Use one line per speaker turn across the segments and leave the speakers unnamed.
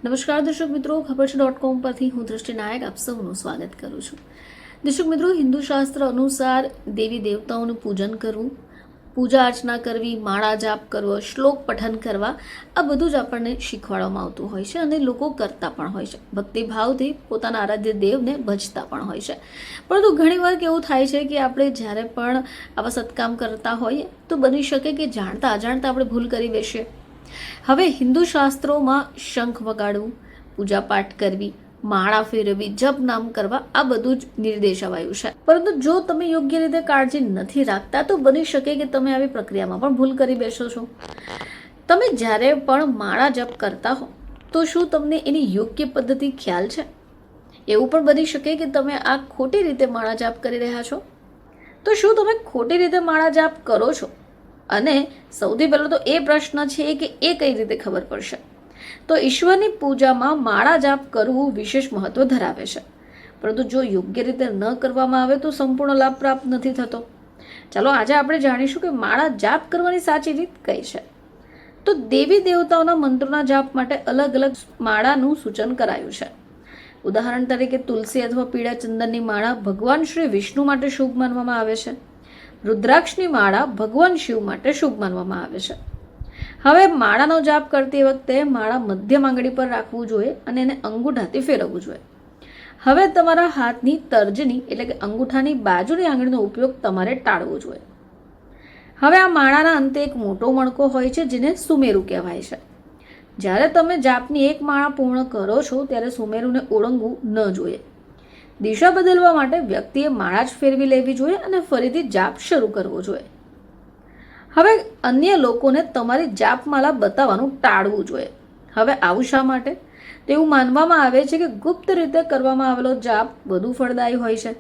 નમસ્કાર દર્શક મિત્રો, ખબર છે .com પરથી હું દૃષ્ટિ નાયક આપ સૌનું સ્વાગત કરું છું. દર્શક મિત્રો, હિન્દુ શાસ્ત્ર અનુસાર દેવી દેવતાઓનું પૂજન કરવું, પૂજા અર્ચના કરવી, માળા જાપ કરવો, શ્લોક પઠન કરવા, આ બધું જ આપણને શીખવાડવામાં આવતું હોય છે અને લોકો કરતા પણ હોય છે. ભક્તિભાવથી પોતાના આરાધ્ય દેવને ભજતા પણ હોય છે. પરંતુ ઘણીવાર કેવું થાય છે કે આપણે જ્યારે પણ આવા સત્કામ કરતા હોઈએ તો બની શકે કે જાણતા અજાણતા આપણે ભૂલ કરી બેસીએ. હવે હિન્દુ શાસ્ત્રોમાં શંખ વગાડવું, પૂજાપાઠ કરવી, માળા ફેરવવી, જપ નામ કરવા, આ બધું જ નિર્દેશ અપાયું છે. પરંતુ જો તમે યોગ્ય રીતે કાળજી નથી રાખતા તો બની શકે કે તમે આવી પ્રક્રિયામાં પણ ભૂલ કરી બેસો છો. તમે જ્યારે પણ માળા જપ કરતા હો તો શું તમને એની યોગ્ય પદ્ધતિ ખ્યાલ છે? એવું પણ બની શકે કે તમે આ ખોટી રીતે માળા જાપ કરી રહ્યા છો. તો શું તમે ખોટી રીતે માળા જાપ કરો છો? અને સૌથી પહેલો તો એ પ્રશ્ન છે કે એ કઈ રીતે ખબર પડશે? તો ઈશ્વરની પૂજામાં માળા જાપ કરવું વિશેષ મહત્વ ધરાવે છે. પરંતુ જો યોગ્ય રીતે ન કરવામાં આવે તો સંપૂર્ણ લાભ પ્રાપ્ત નથી થતો. ચાલો આજે આપણે જાણીશું કે માળા જાપ કરવાની સાચી રીત કઈ છે. તો દેવી દેવતાઓના મંત્રોના જાપ માટે અલગ અલગ માળાનું સૂચન કરાયું છે. ઉદાહરણ તરીકે તુલસી અથવા પીળા ચંદનની માળા ભગવાન શ્રી વિષ્ણુ માટે શુભ માનવામાં આવે છે. રુદ્રાક્ષની માળા ભગવાન શિવ માટે શુભ માનવામાં આવે છે. હવે માળાનો જાપ કરતી વખતે માળા મધ્યમ આંગળી પર રાખવું જોઈએ અને એને અંગૂઠાથી ફેરવવું જોઈએ. હવે તમારા હાથની તર્જની એટલે કે અંગૂઠાની બાજુની આંગળીનો ઉપયોગ તમારે ટાળવો જોઈએ. હવે આ માળાના અંતે એક મોટો મણકો હોય છે જેને સુમેરુ કહેવાય છે. જ્યારે તમે જાપની એક માળા પૂર્ણ કરો છો ત્યારે સુમેરુને ઓળંગવું ન જોઈએ. દિશા બદલવા માટે વ્યક્તિએ માળા જ ફેરવી લેવી જોઈએ અને ફરીથી જાપ શરૂ કરવો જોઈએ. હવે અન્ય લોકોને તમારી જાપમાળા બતાવવાનું ટાળવું જોઈએ. હવે આવું શા માટે? તેવું માનવામાં આવે છે કે ગુપ્ત રીતે કરવામાં આવેલો જાપ વધુ ફળદાયી હોય છે.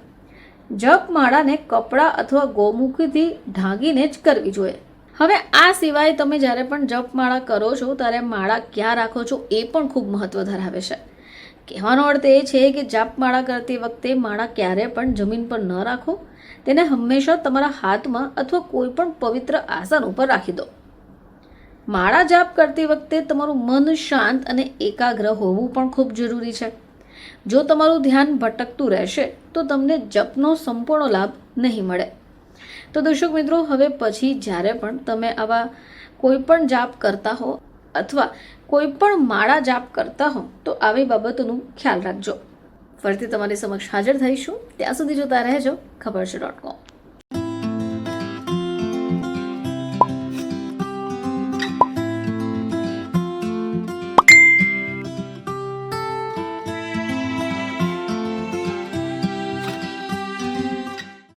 જપમાળાને કપડાં અથવા ગૌમુખીથી ઢાંકીને જ કરવી જોઈએ. હવે આ સિવાય તમે જ્યારે પણ જપમાળા કરો છો ત્યારે માળા ક્યાં રાખો છો એ પણ ખૂબ મહત્વ ધરાવે છે. કહેવાનો અર્થ એ છે કે જાપમાળા કરતી વખતે માળા ક્યારે પણ જમીન પર ન રાખો. તેને હંમેશા તમારા હાથમાં અથવા કોઈ પણ પવિત્ર આસન ઉપર રાખી દો. માળા જાપ કરતી વખતે તમારું મન શાંત અને એકાગ્ર હોવું પણ ખૂબ જરૂરી છે. જો તમારું ધ્યાન ભટકતું રહેશે તો તમને જપનો સંપૂર્ણ લાભ નહીં મળે. તો દર્શક મિત્રો, હવે પછી જ્યારે પણ તમે આવા કોઈ પણ જાપ કરતા હો અથવા કોઈ પણ માળા જાપ કરતા હો તો આવી બાબતોનું ખ્યાલ રાખજો. ફરીથી તમારી સમક્ષ હાજર થઈશું. ત્યાં સુધી જોતા રહેજો ખબર છે .com.